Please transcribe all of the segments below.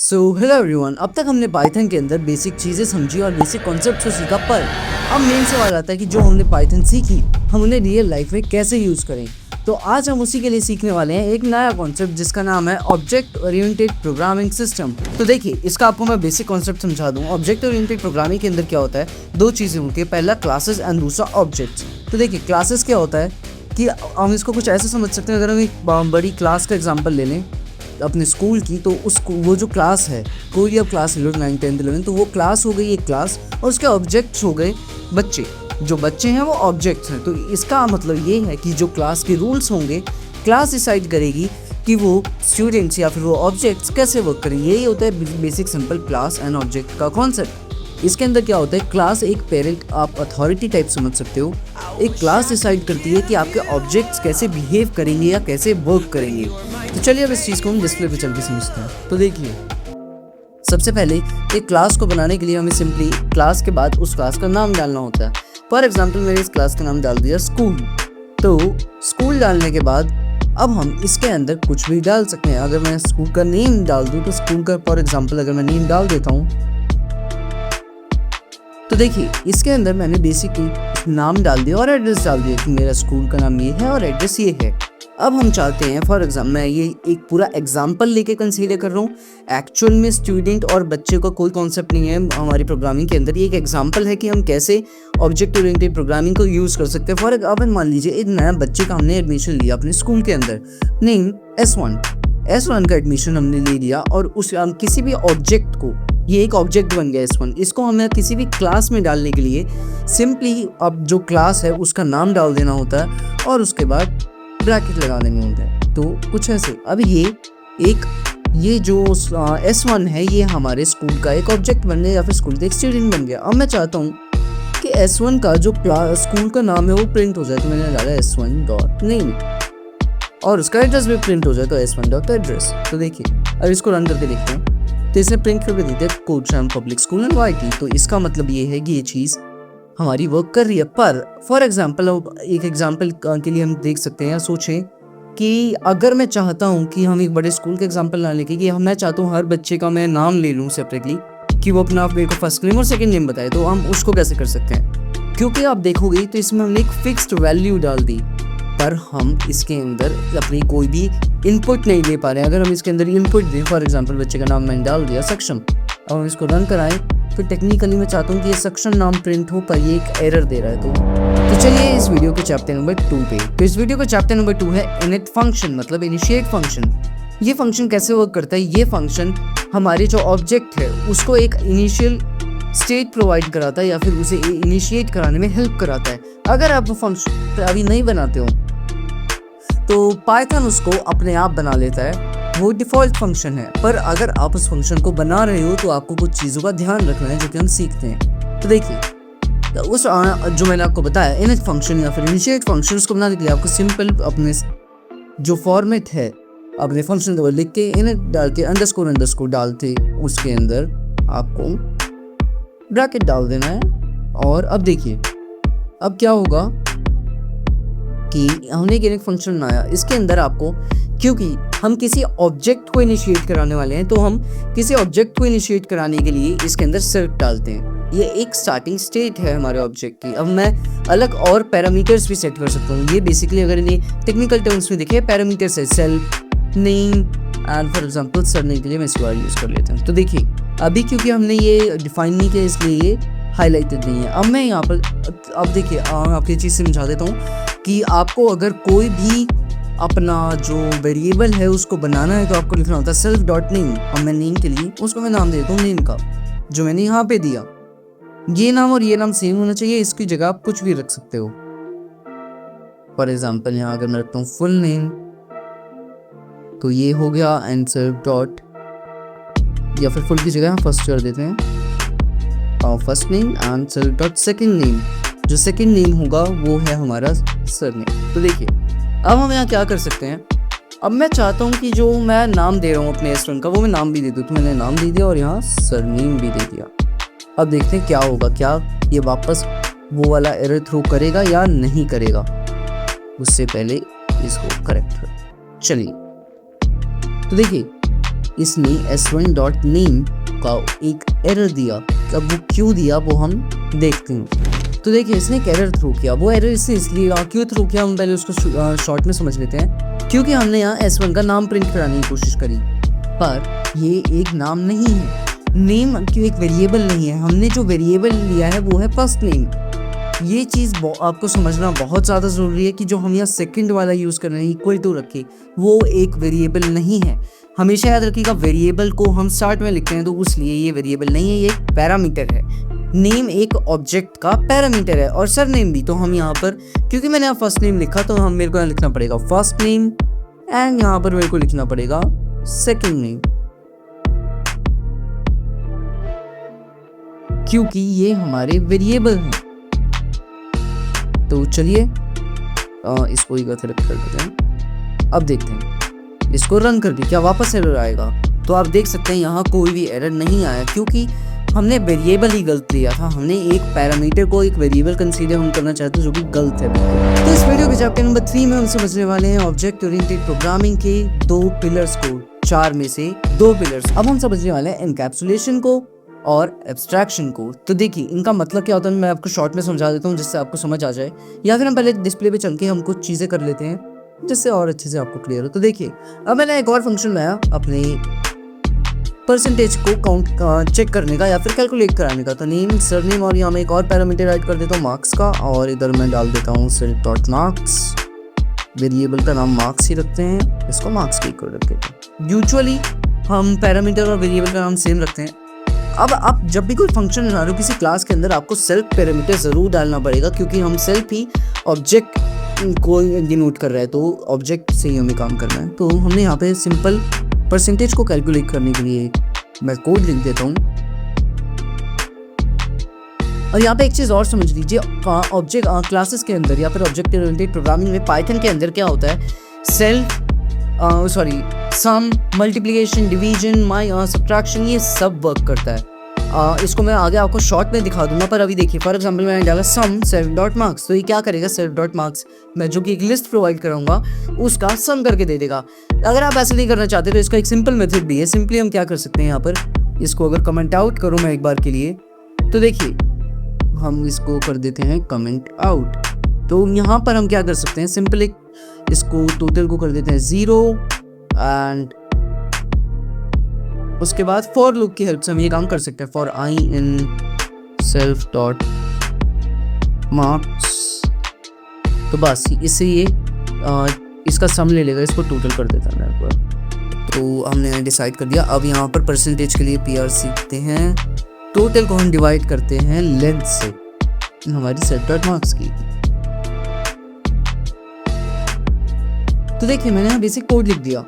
Hello everyone, अब तक हमने पाइथन के अंदर बेसिक चीज़ें समझी और बेसिक कॉन्सेप्ट को सीखा, पर अब मेन सवाल आता है कि जो हमने पाइथन सीखी हम उन्हें रियल लाइफ में कैसे यूज़ करें। तो आज हम उसी के लिए सीखने वाले हैं एक नया कॉन्सेप्ट जिसका नाम है ऑब्जेक्ट ओरिएंटेड प्रोग्रामिंग सिस्टम। तो देखिए, इसका आपको मैं बेसिक कॉन्सेप्ट समझा दूँ। ऑब्जेक्ट ओरिएंटेड प्रोग्रामिंग के अंदर क्या होता है, दो चीज़ें होती है, पहला क्लासेस एंड दूसरा ऑब्जेक्ट्स। तो देखिए, क्लासेस क्या होता है कि हम इसको कुछ ऐसे समझ सकते हैं, अगर हम एक बड़ी क्लास का एग्जाम्पल ले लें अपने स्कूल की, तो वो जो क्लास है, कोई अब क्लास ले लो 9, 10, 11, तो वो क्लास हो गई एक क्लास और उसके ऑब्जेक्ट्स हो गए बच्चे। जो बच्चे हैं वो ऑब्जेक्ट्स हैं। तो इसका मतलब ये है कि जो क्लास के रूल्स होंगे, क्लास डिसाइड करेगी कि वो स्टूडेंट्स या फिर वो ऑब्जेक्ट्स कैसे वर्क करेंगे। यही होता है basic simple class and object का कॉन्सेप्ट। इसके अंदर क्या होता है, क्लास एक पेरेंट, आप अथॉरिटी टाइप समझ सकते हो। एक क्लास डिसाइड करती है कि आपके ऑब्जेक्ट्स कैसे बिहेव करेंगे या कैसे वर्क करेंगे। तो चलिए अब इस चीज़ को हम डिस्प्ले पे चल के समझते हैं। तो देखिए, सबसे पहले एक क्लास को बनाने के लिए हमें सिंपली क्लास के बाद उस क्लास का नाम डालना होता है। फॉर एग्जांपल, मैंने इस क्लास का नाम डाल दिया स्कूल। तो स्कूल डालने के बाद अब हम इसके अंदर कुछ भी डाल सकते हैं। अगर मैं स्कूल का नेम डाल दूँ तो स्कूल का, फॉर एग्जाम्पल अगर मैं नेम डाल देता हूँ, तो देखिए इसके अंदर मैंने बेसिकली नाम डाल दिया और एड्रेस डाल दिया कि मेरा स्कूल का नाम ये है और एड्रेस ये है। अब हम चाहते हैं, फॉर एग्जाम्पल मैं ये एक पूरा एग्जाम्पल लेके कंसीडर कर रहा हूँ। एक्चुअल में स्टूडेंट और बच्चे का कोई कॉन्सेप्ट नहीं है हमारी प्रोग्रामिंग के अंदर। ये एक एग्जाम्पल है कि हम कैसे ऑब्जेक्ट ओरिएंटेड प्रोग्रामिंग को यूज़ कर सकते हैं। फॉर एग्जाम्पल मान लीजिए एक नया बच्चे का हमने एडमिशन लिया अपने स्कूल के अंदर, नेम S1 का एडमिशन हमने ले लिया और उस हम किसी भी ऑब्जेक्ट को, ये एक ऑब्जेक्ट बन गया S1, इसको हमें किसी भी क्लास में डालने के लिए सिंपली अब जो क्लास है उसका नाम डाल देना होता है और उसके बाद ब्रैकेट लगा देने होते हैं। तो कुछ ऐसे। अब ये जो S1 है, ये हमारे स्कूल का एक ऑब्जेक्ट बन गया या फिर स्कूल का एक स्टूडेंट बन गया। अब मैं चाहता हूँ कि S1 का जो स्कूल का नाम है वो प्रिंट हो जाए, तो मैंने डाला S1.name और उसका एड्रेस भी प्रिंट हो जाए, तो S1.address। तो देखिए, अब इसको रन करके देखते हैं तो इसने प्रिंट करके देते हैं कोटशाम पब्लिक स्कूल एंड YT। तो इसका मतलब ये है कि ये चीज़ हमारी वर्क कर रही है। पर फॉर एग्जांपल, एक एग्जांपल के लिए हम देख सकते हैं या सोचें कि अगर मैं चाहता हूँ कि हम एक बड़े स्कूल के एग्जांपल ना लेके, कि मैं चाहता हूँ हर बच्चे का मैं नाम ले लूँ सेपरेटली, कि वो अपना मेरे को फर्स्ट नेम और सेकंड नेम बताए, तो हम उसको कैसे कर सकते हैं। क्योंकि आप देखोगे तो इसमें हमने एक फिक्स्ड वैल्यू डाल दी, पर हम इसके अंदर अपनी कोई भी इनपुट नहीं ले पा रहे हैं। अगर हम इसके अंदर इनपुट दें, फॉर एग्जांपल बच्चे का नाम मैंने डाल दिया सक्षम, अब हम इसको रन कराएं तो टेक्निकली मैं चाहता हूँ कि ये सक्षम नाम प्रिंट हो, पर ये एक एरर दे रहा है। तो चलिए इस वीडियो के चैप्टर नंबर 2 पे। तो इस वीडियो का चैप्टर नंबर 2 है इनिट फंक्शन, मतलब इनिशिएट फंक्शन। ये फंक्शन कैसे वर्क करता है, ये फंक्शन हमारे जो ऑब्जेक्ट है उसको एक इनिशियल स्टेट प्रोवाइड कराता है या फिर उसे इनिशिएट कराने में हेल्प कराता है। अगर आप वो फंक्शन अभी नहीं बनाते हो तो पाइथन उसको अपने आप बना लेता है, वो डिफ़ॉल्ट फंक्शन है। पर अगर आप उस फंक्शन को बना रहे हो तो आपको कुछ चीज़ों का ध्यान रखना है जो कि हम सीखते हैं। तो देखिए, तो उस जो मैंने आपको बताया इनिट फंक्शन या फिर इनिशिएट फंक्शन, उसको बनाने के लिए आपको सिंपल अपने जो फॉर्मेट है अपने फंक्शन को लिख के इनिट डाल के अंडरस्कोर डालते उसके अंदर आपको ब्रैकेट डाल देना है। और अब देखिए, अब क्या होगा कि हमने एक इनिट फंक्शन बनाया, इसके अंदर आपको, क्योंकि हम किसी ऑब्जेक्ट को इनिशिएट कराने वाले हैं, तो हम किसी ऑब्जेक्ट को इनिशिएट कराने के लिए इसके अंदर सेल्फ डालते हैं। ये एक स्टार्टिंग स्टेट है हमारे ऑब्जेक्ट की। अब मैं अलग और पैरामीटर्स भी सेट कर सकता हूँ। ये बेसिकली अगर इन्हें टेक्निकल टर्म्स में देखें, पैरामीटर्स है self, name and for example surname के लिए मैं SQL यूज़ कर लेता हूँ। तो देखिए, अभी क्योंकि हमने ये डिफाइन नहीं किया इसलिए ये हाईलाइटेड नहीं है। अब मैं यहाँ पर, अब देखिए आपकी चीज़ समझा देता हूँ कि आपको अगर कोई भी अपना जो वेरिएबल है उसको बनाना है तो आपको लिखना होता है self.name। अब मैं नेम के लिए उसको मैं नाम देता हूँ नेम का, जो मैंने यहाँ पे दिया। ये नाम और ये नाम सेम होना चाहिए, इसकी जगह आप कुछ भी रख सकते हो। फॉर एग्जाम्पल यहाँ अगर मैं रखता हूँ फुल नेम, तो ये हो गया एंड self डॉट, या फिर फुल की जगह फर्स्ट कर देते हैं और first name and self dot second name. जो सेकेंड नेम होगा वो है हमारा सरनेम। तो देखिए, अब हम यहाँ क्या कर सकते हैं, अब मैं चाहता हूँ कि जो मैं नाम दे रहा हूँ अपने S1 का वो मैं नाम भी दे दूँ, तो मैंने नाम दे दिया और यहाँ सरनेम भी दे दिया। अब देखते हैं क्या होगा, क्या ये वापस वो वाला एरर थ्रो करेगा या नहीं करेगा। उससे पहले इसको करेक्ट कर, चलिए। तो देखिए, इसने s1.name का एक एरर दिया। अब वो क्यों दिया वो हम देखते हैं। तो देखिए इसने एक एरर थ्रो किया। वो एरर इसने इसलिए क्यों थ्रो किया हम पहले उसको शॉर्ट में समझ लेते हैं। क्योंकि हमने यहाँ s1 का नाम प्रिंट कराने की कोशिश करी, पर ये एक नाम नहीं है। नेम क्यों एक वेरिएबल नहीं है। हमने जो वेरिएबल लिया है वो है फर्स्ट नेम। ये चीज़ आपको समझना बहुत ज़्यादा ज़रूरी है कि जो हम यहाँ सेकंड वाला यूज़ कर रहे हैं इक्वल टू रखे, वो एक वेरिएबल नहीं है। हमेशा याद रखिएगा वेरिएबल को हम स्टार्ट में लिखते हैं तो उसलिए ये वेरिएबल नहीं है, ये एक पैरामीटर है। नेम एक ऑब्जेक्ट का पैरामीटर है और सर नेम भी। तो हम यहाँ पर क्योंकि मैंने यहाँ फर्स्ट नेम लिखा तो हम मेरे को यहाँ लिखना पड़ेगा फर्स्ट नेम एंड यहाँ पर मेरे को लिखना पड़ेगा सेकेंड नेम, क्योंकि ये हमारे वेरिएबल हैं। तो चलिए इसको एक बार सेलेक्ट कर देते हैं। अब देखते हैं इसको रन करके क्या वापस एरर आएगा। तो आप देख सकते हैं यहाँ कोई भी एरर नहीं आया, क्योंकि हमने वेरिएबल ही गलत लिया था। हमने एक पैरामीटर को एक वेरिएबल कंसीडर हम करना चाहते हैं जो कि गलत है। तो इस वीडियो के चैप्टर नंबर 3 में हम समझने वाले हैं ऑब्जेक्ट ओरिएंटेड प्रोग्रामिंग के 2 पिलर्स को, 4 में से 2 पिलर्स। अब हम समझने वाले हैं एनकैप्सुलेशन को और एब्स्ट्रैक्शन को। तो देखिए इनका मतलब क्या होता है मैं आपको शॉर्ट में समझा देता हूँ जिससे आपको समझ आ जाए, या फिर हम पहले डिस्प्ले पे चल के हम कुछ चीज़ें कर लेते हैं जिससे और अच्छे से आपको क्लियर हो। तो देखिए अब मैंने एक और फंक्शन लाया अपने परसेंटेज को काउंट चेक करने का या फिर कैलकुलेट कराने का। तो नेम सरनेम और यहाँ मैं एक और पैरामीटर ऐड कर देता हूँ मार्क्स का, और इधर मैं डाल देता हूँ self.marks। वेरिएबल का नाम मार्क्स ही रखते हैं, इसको मार्क्स के इक्वल रखते हैं। यूजुअली हम पैरामीटर और वेरिएबल का नाम सेम रखते हैं। अब आप जब भी कोई फंक्शन बना रहे हो किसी क्लास के अंदर आपको सेल्फ पैरामीटर ज़रूर डालना पड़ेगा, क्योंकि हम सेल्फ ही ऑब्जेक्ट को डिनोट कर रहे हैं, तो ऑब्जेक्ट से ही हमें काम करना है। तो हमने यहाँ पे सिंपल परसेंटेज को कैलकुलेट करने के लिए मैं कोड लिख देता हूँ। और यहाँ पे एक चीज़ और समझ लीजिए, ऑब्जेक्ट क्लासेस के अंदर या फिर ऑब्जेक्ट ओरिएंटेड प्रोग्रामिंग में पाइथन के अंदर क्या होता है, सम, मल्टीप्लिकेशन, डिवीजन, सब्ट्रैक्शन, ये सब वर्क करता है। इसको मैं आगे आपको शॉर्ट में दिखा दूंगा, पर अभी देखिए फॉर एग्जांपल मैंने डाला सम self.marks, तो ये क्या करेगा self.marks मैं जो कि एक लिस्ट प्रोवाइड कराऊंगा उसका सम करके दे देगा। अगर आप ऐसे नहीं करना चाहते तो इसका एक सिंपल मेथड भी है। सिंपली हम क्या कर सकते हैं, यहाँ पर इसको अगर कमेंट आउट करूँ मैं एक बार के लिए, तो देखिए हम इसको कर देते हैं कमेंट आउट। तो यहाँ पर हम क्या कर सकते हैं, सिंपल इसको टोटल को कर देते हैं 0 एंड उसके बाद फॉर लूप की हेल्प से हम ये काम कर सकते हैं, फॉर आई इन self.marks। तो बस इससे ये इसका सम ले लेगा, इसको टोटल कर देता है मेरे को। तो हमने डिसाइड कर दिया। अब यहाँ पर परसेंटेज के लिए PR सीखते हैं। टोटल को हम डिवाइड करते हैं लेंथ से, हमारी self.marks की। तो देखिए मैंने यहाँ बेसिक कोड लिख दिया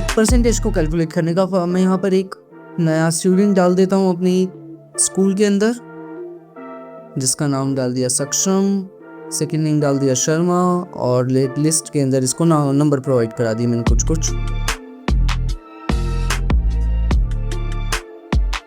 परसेंटेज को कैलकुलेट करने का। मैं यहाँ पर एक नया स्टूडेंट डाल देता हूँ अपनी स्कूल के अंदर, जिसका नाम डाल दिया सक्षम, सेकेंड नेम डाल दिया शर्मा, और लिस्ट के अंदर इसको नंबर प्रोवाइड करा दिए मैंने कुछ।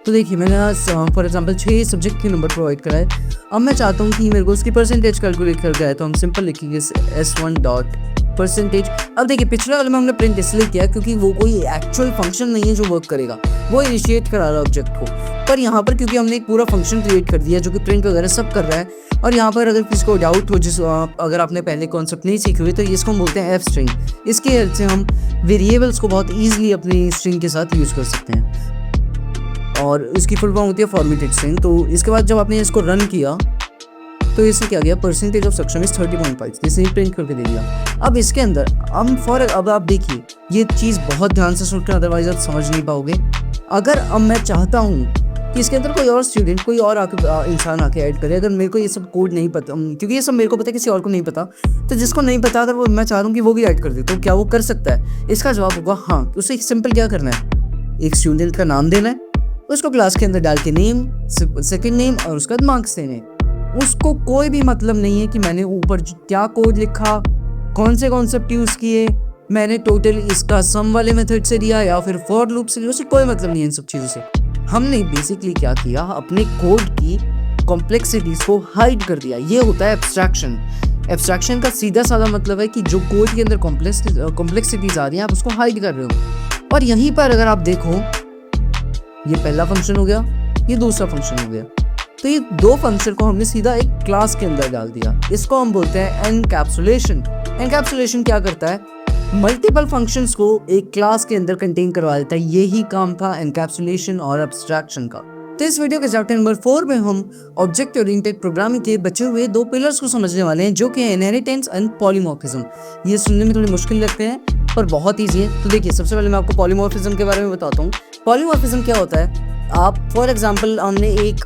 तो देखिए मैंने फॉर एग्जांपल 6 सब्जेक्ट के नंबर प्रोवाइड कराए। अब मैं चाहता हूँ कि मेरे को उसकी परसेंटेज कैलकुलेट करके आए, तो हम सिंपल लिखेंगे s1.percentage। अब देखिए पिछले वाले में हमने प्रिंट इसलिए किया क्योंकि वो कोई एक्चुअल फंक्शन नहीं है जो वर्क करेगा, वो इनिशिएट करा रहा है ऑब्जेक्ट को। पर यहाँ पर क्योंकि हमने एक पूरा फंक्शन क्रिएट कर दिया जो कि प्रिंट वगैरह सब कर रहा है, और यहाँ पर अगर किसी को डाउट हो, अगर आपने पहले कॉन्सेप्ट नहीं सीखे हुए, तो इसको हम बोलते हैं f स्ट्रिंग। इसकी हेल्प से हम वेरिएबल्स को बहुत ईजिली अपनी स्ट्रिंग के साथ यूज़ कर सकते हैं, और इसकी फुल फॉर्म होती है फॉर्मेटेड स्ट्रिंग। तो इसके बाद जब आपने इसको रन किया तो इससे क्या गया, परसेंटेज ऑफ सक्षम इज 30.5, इसने प्रिंट करके दे दिया। अब इसके अंदर अब आप देखिए ये चीज़ बहुत ध्यान से सुनकर, अदरवाइज आप समझ नहीं पाओगे। अगर अब मैं चाहता हूँ कि इसके अंदर कोई और स्टूडेंट, कोई और इंसान आके ऐड करे, अगर मेरे को ये सब कोड नहीं पता, क्योंकि ये सब मेरे को पता है किसी और को नहीं पता, तो जिसको नहीं पता अगर वो मैं चाह रहा हूँ कि वो भी ऐड कर दे, तो क्या वो कर सकता है? इसका जवाब होगा हाँ। उसे सिंपल क्या करना है, एक स्टूडेंट का नाम देना है, उसको क्लास के अंदर डाल के नेम, सेकेंड नेम और उसके बाद मार्क्स देने। उसको कोई भी मतलब नहीं है कि मैंने ऊपर क्या कोड लिखा, कौन से कॉन्सेप्ट यूज़ किए, मैंने टोटल इसका सम वाले मेथड से दिया या फिर फॉर लूप से दिया, उसे कोई मतलब नहीं है इन सब चीज़ों से। हमने बेसिकली क्या किया, अपने कोड की कॉम्प्लेक्सिटीज़ को हाइड कर दिया। ये होता है एब्स्ट्रैक्शन। एब्स्ट्रैक्शन का सीधा साधा मतलब है कि जो कोड के अंदर कॉम्प्लेक्सिटीज़ आ रही हैं आप उसको हाइड कर रहे हो। और यहीं पर अगर आप देखो, ये पहला फंक्शन हो गया, ये दूसरा फंक्शन हो गया। तो ये दो फंक्शन को हमने सीधा एक क्लास के अंदर डाल दिया। इसको हम बोलते हैं एनकैप्सुलेशन। एनकैप्सुलेशन क्या करता है? मल्टीपल फंक्शंस को एक क्लास के अंदर कंटेन करवा देता है। यही काम था एनकैप्सुलेशन और एब्स्ट्रैक्शन का। तो इस वीडियो के चैप्टर नंबर 4 में हम ऑब्जेक्ट ओरिएंटेड प्रोग्रामिंग के बचे हुए दो पिलर्स को समझने वाले हैं, जो कि है इनहेरिटेंस एंड पॉलीमॉर्फिज्म। ये सुनने में थोड़ी मुश्किल लगते हैं पर बहुत ईजी है। तो देखिए, सबसे पहले मैं आपको पॉलीमॉर्फिज्म के बारे में बताता हूँ। पॉलीमॉर्फिज्म क्या होता है? आप फॉर एग्जाम्पल, हमने एक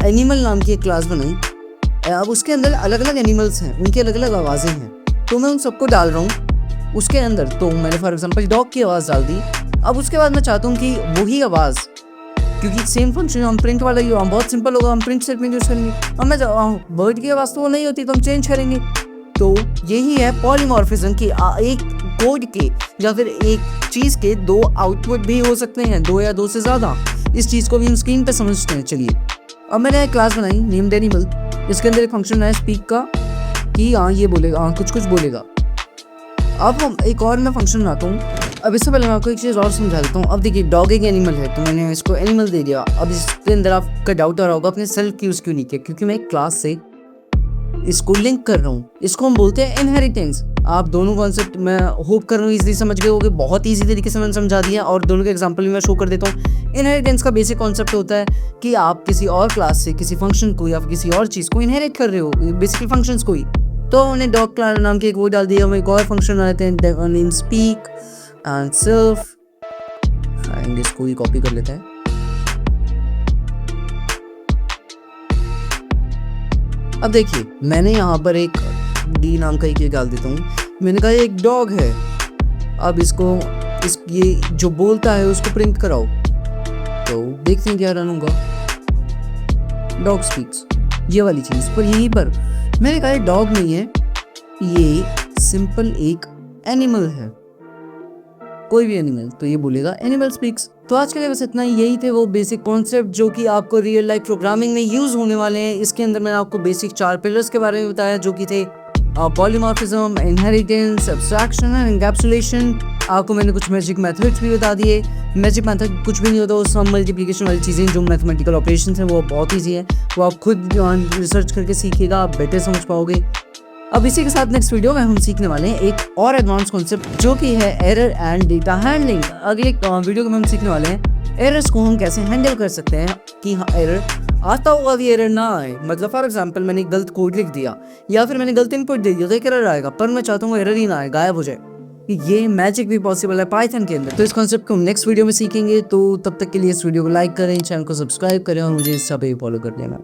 एनिमल नाम की एक क्लास बनाई। अब उसके अंदर अलग अलग एनिमल्स हैं, उनकी अलग अलग आवाज़ें हैं, तो मैं उन सबको डाल रहा हूँ उसके अंदर। तो मैंने फॉर एग्जांपल डॉग की आवाज़ डाल दी। अब उसके बाद मैं चाहता हूँ कि वही आवाज़, क्योंकि सेम फंक्शन हम प्रिंट वाला ही हो, बहुत सिंपल होगा, हम प्रिंट स्टेटमेंट यूज़ करेंगे। अब मैं बर्ड की आवाज़ तो वो नहीं होती, तो हम चेंज करेंगे। तो यही है पॉलीमॉर्फिज्म की, एक कोड के या फिर एक चीज़ के दो आउटपुट भी हो सकते हैं, दो या दो से ज़्यादा। इस चीज़ को भी हम स्क्रीन पे समझते हैं। चलिए, अब मैंने एक क्लास बनाई नेम्ड एनिमल। इसके अंदर एक फंक्शन है स्पीक का, कि हाँ ये बोलेगा, हाँ कुछ कुछ बोलेगा। अब हम एक और मैं फंक्शन बनाता हूँ। अब इससे पहले मैं आपको एक चीज़ और समझा देता हूँ। अब देखिए, डॉग एक एनिमल है, तो मैंने इसको एनिमल दे दिया। अब इसके अंदर आपका डाउट आ रहा होगा, अपने सेल्फ की यूज़ क्यों नहीं किया? क्योंकि मैं एक क्लास से इसको लिंक कर रहा हूँ। इसको हम बोलते हैं इनहेरिटेंस। आप दोनों कॉन्सेप्ट मैं होप कर रहा हूँ इजीली समझ गए होंगे। बहुत ईजी तरीके से मैंने समझा दिया और दोनों के एग्जांपल भी मैं शो कर देता हूँ। इनहेरिटेंस का बेसिक कॉन्सेप्ट होता है कि आप किसी और क्लास से किसी फंक्शन को या किसी और चीज़ को इनहेरिट कर रहे हो, बेसिकली फंक्शंस को ही। तो हमने डॉग क्लास नाम के एक वो डाल दिया। हम एक और फंक्शन बनाते हैं स्पीक एंड सेल्फ। इसको ही कॉपी कर लेते हैं। अब देखिए, मैंने यहाँ पर एक डी नाम का एक डाल देता हूँ। मैंने कहा एक डॉग है। अब इसको ये जो बोलता है उसको प्रिंट कराओ। तो देखते हैं क्या रन होगा। डॉग स्पीक्स, ये वाली चीज़। पर यहीं पर मैंने कहा डॉग नहीं है, ये सिंपल एक एनिमल है, कोई भी एनिमल। तो ये बोलेगा एनिमल स्पीक्स। तो आज के लिए बस इतना ही। यही थे वो बेसिक कॉन्सेप्ट जो कि आपको रियल लाइफ प्रोग्रामिंग में यूज़ होने वाले हैं। इसके अंदर मैंने आपको बेसिक 4 पिलर्स के बारे में बताया, जो कि थे polymorphism, inheritance, abstraction and encapsulation. आपको मैंने कुछ मैजिक मेथड्स भी बता दिए। मैजिक मेथड कुछ भी नहीं होता, वो सम मल्टीप्लिकेशन वाली चीज़ें जो मैथमेटिकल ऑपरेशंस हैं वो बहुत ईजी है। वो आप खुद रिसर्च करके सीखिएगा, आप बेटर समझ पाओगे। अब इसी के साथ नेक्स्ट वीडियो में हम सीखने वाले हैं एक और एडवांस कॉन्सेप्ट, जो कि है एरर एंड डेटा हैंडलिंग। अगले वीडियो में हम सीखने वाले हैं एरर्स को हम कैसे हैंडल कर सकते हैं, कि हाँ एरर आता होगा भी एरर ना आए। मतलब फॉर एग्जांपल, मैंने गलत कोड लिख दिया या फिर मैंने गलत इनपुट दे दिया तो एक एरर आएगा, पर मैं चाहता हूँ एरर ही ना आए, गायब हो जाए। ये मैजिक भी पॉसिबल है पाइथन के अंदर। तो इस कॉन्सेप्ट को हम नेक्स्ट वीडियो में सीखेंगे। तो तब तक के लिए इस वीडियो को लाइक करें, चैनल को सब्सक्राइब करें और मुझे इंस्टा पे फॉलो कर देना।